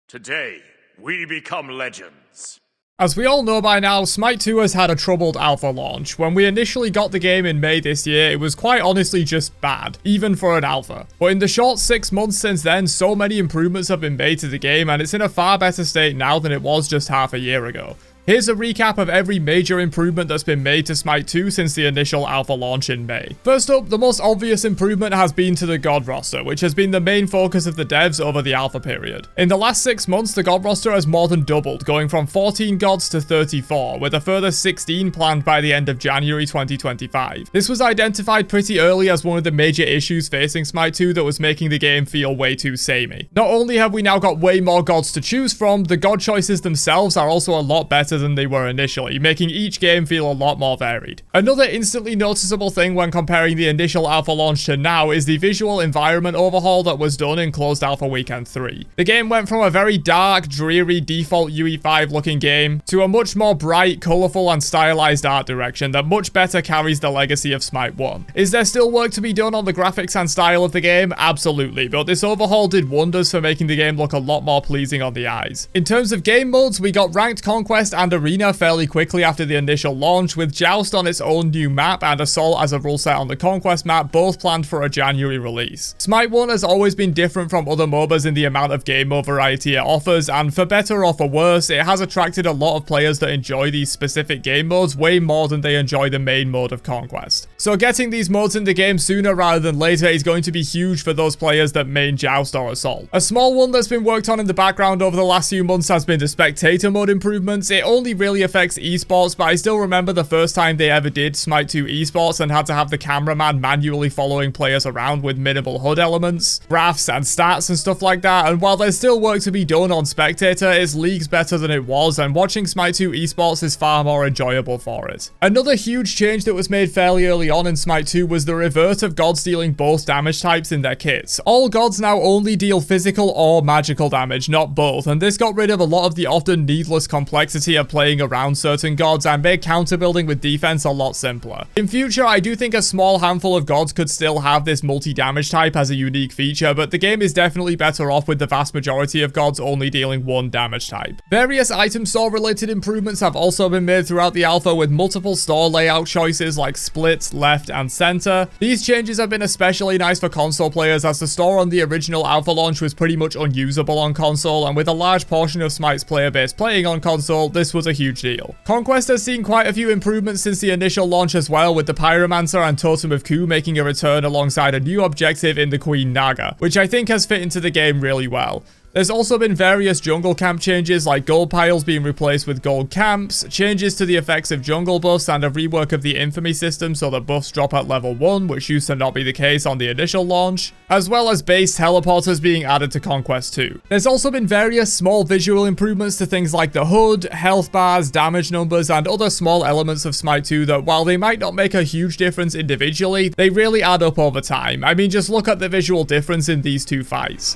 Today, we become legends. As we all know by now, Smite 2 has had a troubled alpha launch. When we initially got the game in May this year, it was quite honestly just bad, even for an alpha. But in the short 6 months since then, so many improvements have been made to the game, and it's in a far better state now than it was just half a year ago. Here's a recap of every major improvement that's been made to Smite 2 since the initial alpha launch in May. First up, the most obvious improvement has been to the god roster, which has been the main focus of the devs over the alpha period. In the last 6 months, the god roster has more than doubled, going from 14 gods to 34, with a further 16 planned by the end of January 2025. This was identified pretty early as one of the major issues facing Smite 2 that was making the game feel way too samey. Not only have we now got way more gods to choose from, the god choices themselves are also a lot better than they were initially, making each game feel a lot more varied. Another instantly noticeable thing when comparing the initial alpha launch to now is the visual environment overhaul that was done in closed alpha weekend 3. The game went from a very dark, dreary default UE5 looking game to a much more bright, colourful and stylized art direction that much better carries the legacy of Smite 1. Is there still work to be done on the graphics and style of the game? Absolutely, but this overhaul did wonders for making the game look a lot more pleasing on the eyes. In terms of game modes, we got Ranked Conquest and Arena fairly quickly after the initial launch, with Joust on its own new map and Assault as a rule set on the Conquest map, both planned for a January release. Smite 1 has always been different from other MOBAs in the amount of game mode variety it offers, and for better or for worse, it has attracted a lot of players that enjoy these specific game modes way more than they enjoy the main mode of Conquest. So getting these modes in the game sooner rather than later is going to be huge for those players that main Joust or Assault. A small one that's been worked on in the background over the last few months has been the Spectator mode improvements. It only really affects esports, but I still remember the first time they ever did Smite 2 esports and had to have the cameraman manually following players around with minimal HUD elements, graphs and stats and stuff like that, and while there's still work to be done on Spectator, it's leagues better than it was, and watching Smite 2 esports is far more enjoyable for it. Another huge change that was made fairly early on in Smite 2 was the revert of gods dealing both damage types in their kits. All gods now only deal physical or magical damage, not both, and this got rid of a lot of the often needless complexity of playing around certain gods and made counter building with defense a lot simpler. In future, I do think a small handful of gods could still have this multi-damage type as a unique feature, but the game is definitely better off with the vast majority of gods only dealing one damage type. Various item store related improvements have also been made throughout the alpha, with multiple store layout choices like split, left and center. These changes have been especially nice for console players, as the store on the original alpha launch was pretty much unusable on console, and with a large portion of Smite's player base playing on console, this was a huge deal. Conquest has seen quite a few improvements since the initial launch as well, with the Pyromancer and Totem of Ku making a return alongside a new objective in the Queen Naga, which I think has fit into the game really well. There's also been various jungle camp changes, like gold piles being replaced with gold camps, changes to the effects of jungle buffs, and a rework of the infamy system so that buffs drop at level 1, which used to not be the case on the initial launch, as well as base teleporters being added to Conquest 2. There's also been various small visual improvements to things like the HUD, health bars, damage numbers, and other small elements of Smite 2 that, while they might not make a huge difference individually, they really add up over time. I mean, just look at the visual difference in these two fights.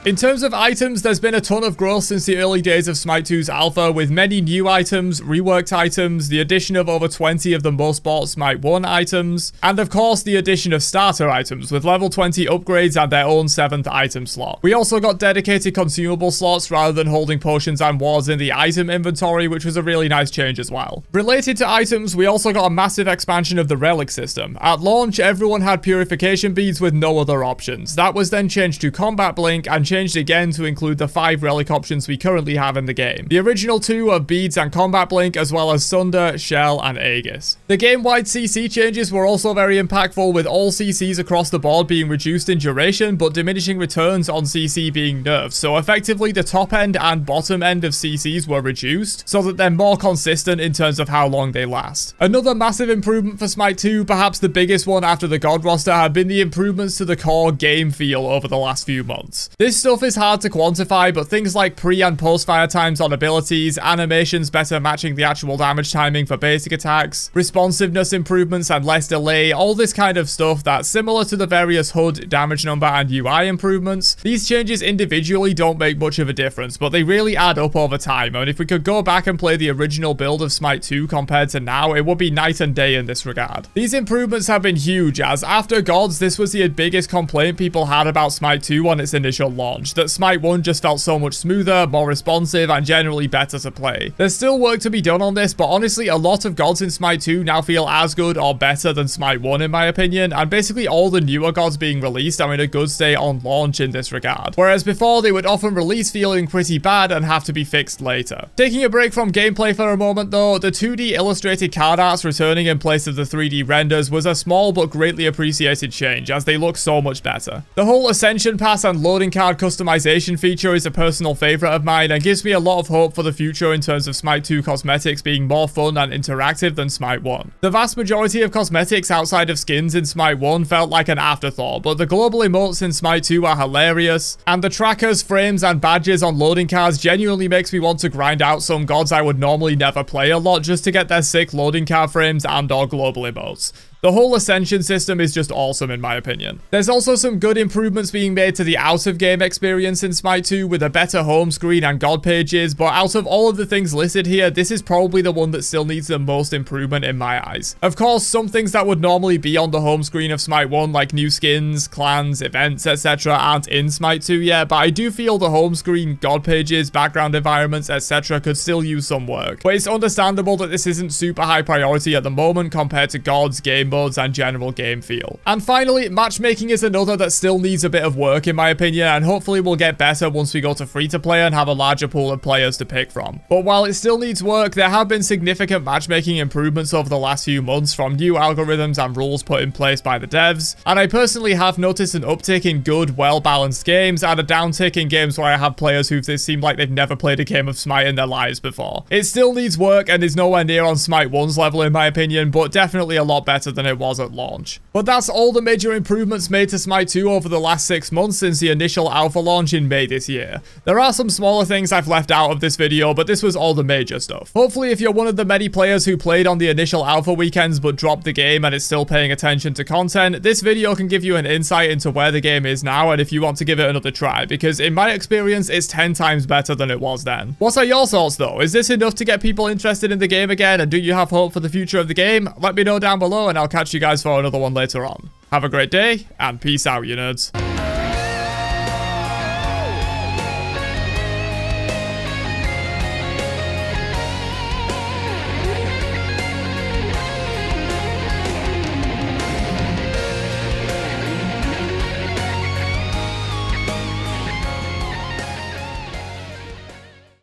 In terms of items, there's been a ton of growth since the early days of Smite 2's alpha, with many new items, reworked items, the addition of over 20 of the most bought Smite 1 items, and of course the addition of starter items, with level 20 upgrades and their own 7th item slot. We also got dedicated consumable slots rather than holding potions and wards in the item inventory, which was a really nice change as well. Related to items, we also got a massive expansion of the relic system. At launch, everyone had purification beads with no other options. That was then changed to combat blink and changed again to include the 5 relic options we currently have in the game. The original 2 are beads and combat blink, as well as Sunder, Shell and Aegis. The game-wide CC changes were also very impactful, with all CCs across the board being reduced in duration, but diminishing returns on CC being nerfed, so effectively the top end and bottom end of CCs were reduced, so that they're more consistent in terms of how long they last. Another massive improvement for Smite 2, perhaps the biggest one after the god roster, have been the improvements to the core game feel over the last few months. This stuff is hard to quantify, but things like pre and post fire times on abilities, animations better matching the actual damage timing for basic attacks, responsiveness improvements and less delay, all this kind of stuff that's similar to the various HUD, damage number and UI improvements. These changes individually don't make much of a difference, but they really add up over time, and if we could go back and play the original build of Smite 2 compared to now, it would be night and day in this regard. These improvements have been huge, as after Gods, this was the biggest complaint people had about Smite 2 on its initial launch, that Smite 1 just felt so much smoother, more responsive, and generally better to play. There's still work to be done on this, but honestly, a lot of Gods in Smite 2 now feel as good or better than Smite 1 in my opinion, and basically all the newer Gods being released are in a good state on launch in this regard, whereas before they would often release feeling pretty bad and have to be fixed later. Taking a break from gameplay for a moment though, the 2D illustrated card arts returning in place of the 3D renders was a small but greatly appreciated change, as they look so much better. The whole Ascension Pass and loading card customization feature is a personal favourite of mine and gives me a lot of hope for the future in terms of Smite 2 cosmetics being more fun and interactive than Smite 1. The vast majority of cosmetics outside of skins in Smite 1 felt like an afterthought, but the global emotes in Smite 2 are hilarious, and the trackers, frames and badges on loading cards genuinely makes me want to grind out some gods I would normally never play a lot just to get their sick loading card frames and or global emotes. The whole Ascension system is just awesome in my opinion. There's also some good improvements being made to the out-of-game experience in Smite 2 with a better home screen and god pages, but out of all of the things listed here, this is probably the one that still needs the most improvement in my eyes. Of course, some things that would normally be on the home screen of Smite 1, like new skins, clans, events, etc. aren't in Smite 2 yet, but I do feel the home screen, god pages, background environments, etc. could still use some work. But it's understandable that this isn't super high priority at the moment compared to gods, game modes, and general game feel. And finally, matchmaking is another that still needs a bit of work in my opinion, and hopefully will get better once we go to free-to-play and have a larger pool of players to pick from. But while it still needs work, there have been significant matchmaking improvements over the last few months from new algorithms and rules put in place by the devs, and I personally have noticed an uptick in good, well-balanced games and a downtick in games where I have players who seem like they've never played a game of Smite in their lives before. It still needs work and is nowhere near on Smite 1's level in my opinion, but definitely a lot better than it was at launch. But that's all the major improvements made to Smite 2 over the last 6 months since the initial alpha launch in May this year. There are some smaller things I've left out of this video, but this was all the major stuff. Hopefully if you're one of the many players who played on the initial alpha weekends but dropped the game and is still paying attention to content, this video can give you an insight into where the game is now and if you want to give it another try, because in my experience it's 10 times better than it was then. What are your thoughts though? Is this enough to get people interested in the game again, and do you have hope for the future of the game? Let me know down below and I'll catch you guys for another one later on. Have a great day, and peace out, you nerds.